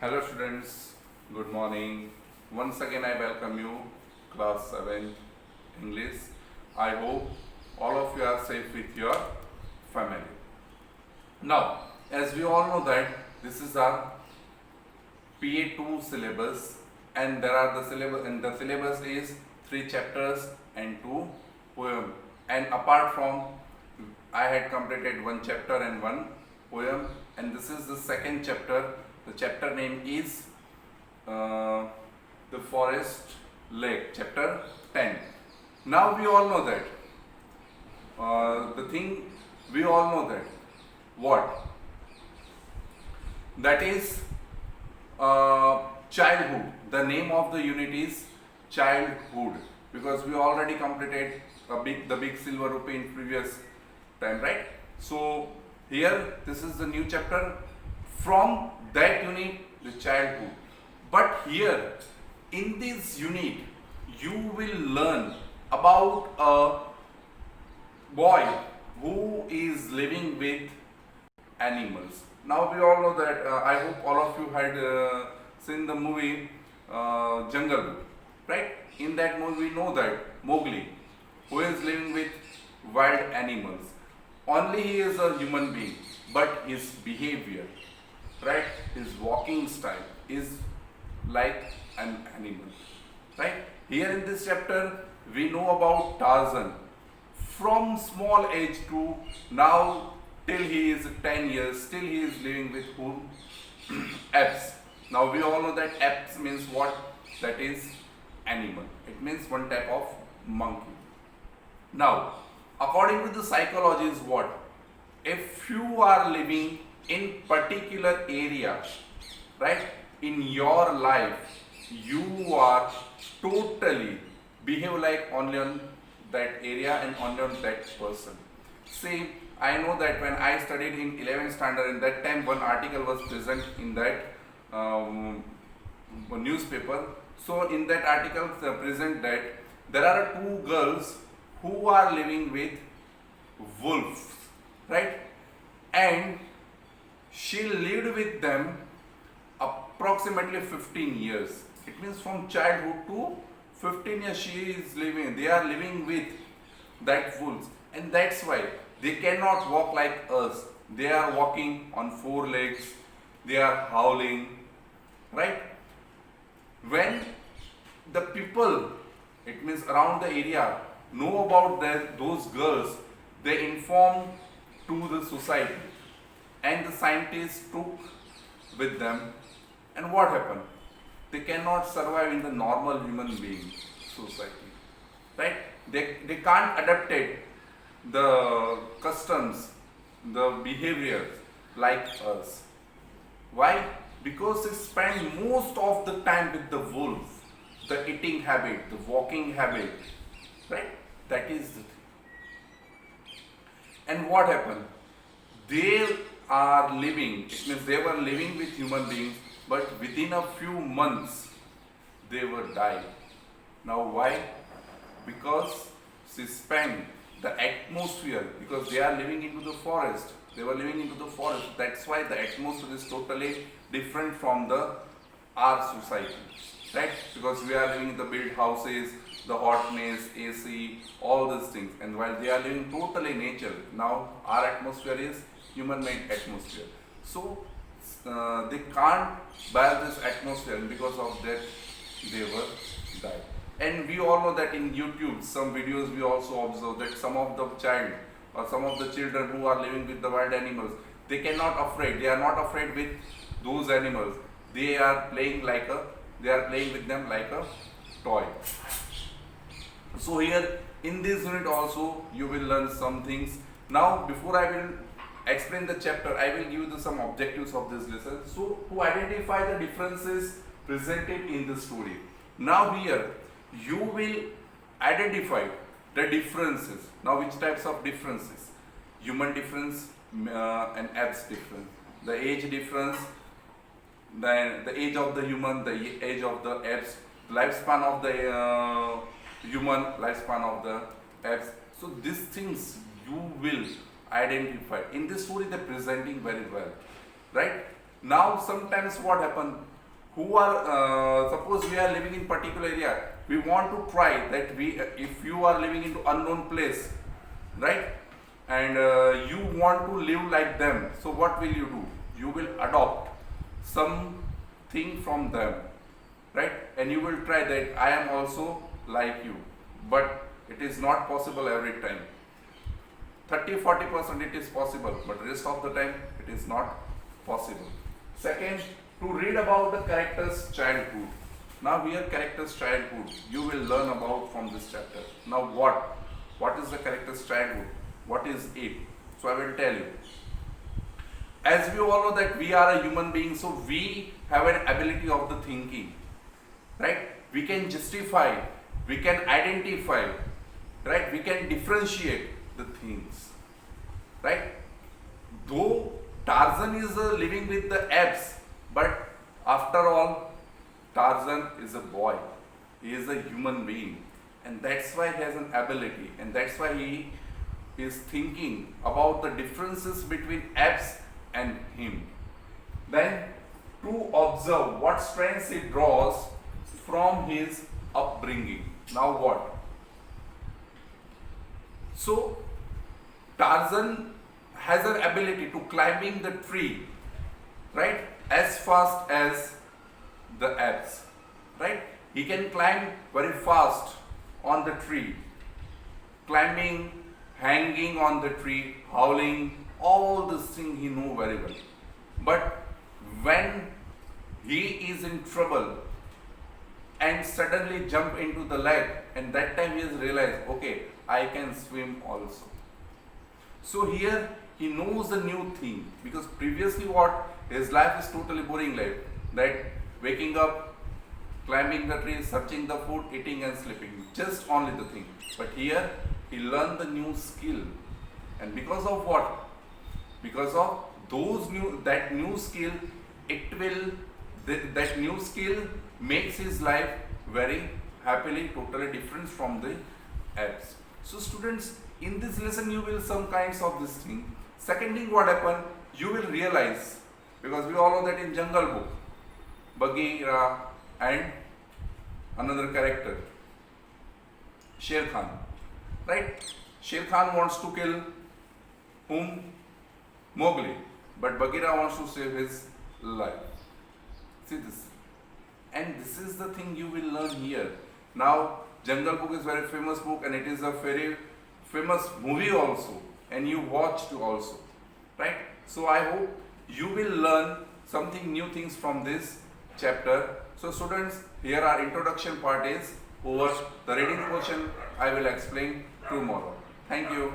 Hello students, good morning. Once again I welcome you, class 7 English. I hope all of you are safe with your family. Now, as we all know that this is our PA2 syllabus and there are the syllabus is 3 chapters and 2 poem, and apart from I had completed 1 chapter and 1 poem, and this is the second chapter. The chapter name is The Forest Lake, chapter 10. Now we all know that we all know that what that is childhood. The name of the unit is childhood, because we already completed the big silver rupee in previous time, right? So here this is the new chapter from that unit, the childhood. But here in this unit you will learn about a boy who is living with animals. Now we all know that I hope all of you had seen the movie Jungle Book, right? In that movie we know that Mowgli, who is living with wild animals. Only he is a human being, but his behavior, right, his walking style is like an animal, right? Here in this chapter we know about Tarzan from small age to now till he is 10 years, still he is living with whom? Apes. Now we all know that apes means what? That is animal. It means one type of monkey. Now, according to the psychology is what? If you are living in particular area, right, in your life, you are totally behave like only on that area and only on that person. See, I know that when I studied in 11th standard, in that time one article was present in that newspaper. So in that article present that there are two girls who are living with wolves, right? And she lived with them approximately 15 years. It means from childhood to 15 years they are living with that wolves, and that's why they cannot walk like us. They are walking on 4 legs, they are howling, right? When the people, it means around the area, know about those girls, they inform to the society, and the scientists took with them, and what happened? They cannot survive in the normal human being society, right? They can't adapt it, the customs, the behaviors like us. Why? Because they spend most of the time with the wolf, the eating habit, the walking habit, right? That is the thing. And what happened? They are living, it means they were living with human beings, but within a few months they were dying. Now why? Because she spent the atmosphere, because they are living into the forest. They were living into the forest. That's why the atmosphere is totally different from our society, right? Because we are living in the built houses, the hotness, AC, all these things. And while they are living totally nature, now our atmosphere is human-made atmosphere. So they can't bear this atmosphere, and because of that they were died. And we all know that in YouTube, some videos we also observe that some of the child or some of the children who are living with the wild animals, they are not afraid with those animals. They are playing with them like a toy. So here in this unit also you will learn some things. Now before I will explain the chapter, I will give you some objectives of this lesson. So to identify the differences presented in the story. Now here you will identify the differences. Now which types of differences? Human difference and apes difference. The age difference, then the age of the human, the age of the apes, lifespan of the human, lifespan of the apes. So these things you will identify. In this story they're presenting very well, right? Now sometimes what happen, who are suppose we are living in particular area, we want to try that we if you are living into unknown place, right, and you want to live like them, so what will you do? You will adopt something from them, right, and you will try that I am also like you, but it is not possible every time. 30-40% it is possible, but rest of the time it is not possible. Second, to read about the character's childhood. Now here character's childhood you will learn about from this chapter. Now what is the character's childhood? What is it? So I will tell you. As we all know that we are a human being, so we have an ability of the thinking, right? We can justify, we can identify, right? We can differentiate the things, right? Though Tarzan is living with the apes, but after all, Tarzan is a boy. He is a human being, and that's why he has an ability, and that's why he is thinking about the differences between apes and him. Then to observe what strengths he draws from his upbringing. Now what? So Tarzan has an ability to climbing the tree, right, as fast as the apes, right? He can climb very fast on the tree, climbing, hanging on the tree, howling, all this thing he know very well. But when he is in trouble and suddenly jump into the lake, and that time he has realized, okay, I can swim also. So here he knows a new thing, because previously what, his life is totally boring life, that waking up, climbing the tree, searching the food, eating and sleeping, just only the thing. But here he learned the new skill, and because of what? Because of that new skill, that new skill makes his life very happily totally different from the apes. So students, in this lesson you will some kinds of this thing. Second thing what happened, you will realize, because we all know that in Jungle Book, Bagheera and another character, Sher Khan, right? Sher Khan wants to kill whom? Mowgli, but Bagheera wants to save his life. See this, and this is the thing you will learn here. Now Jungle Book is very famous book, and it is a very famous movie also, and you watched also, right? So I hope you will learn something new things from this chapter. So students, here our introduction part is over. The reading portion I will explain tomorrow. Thank you.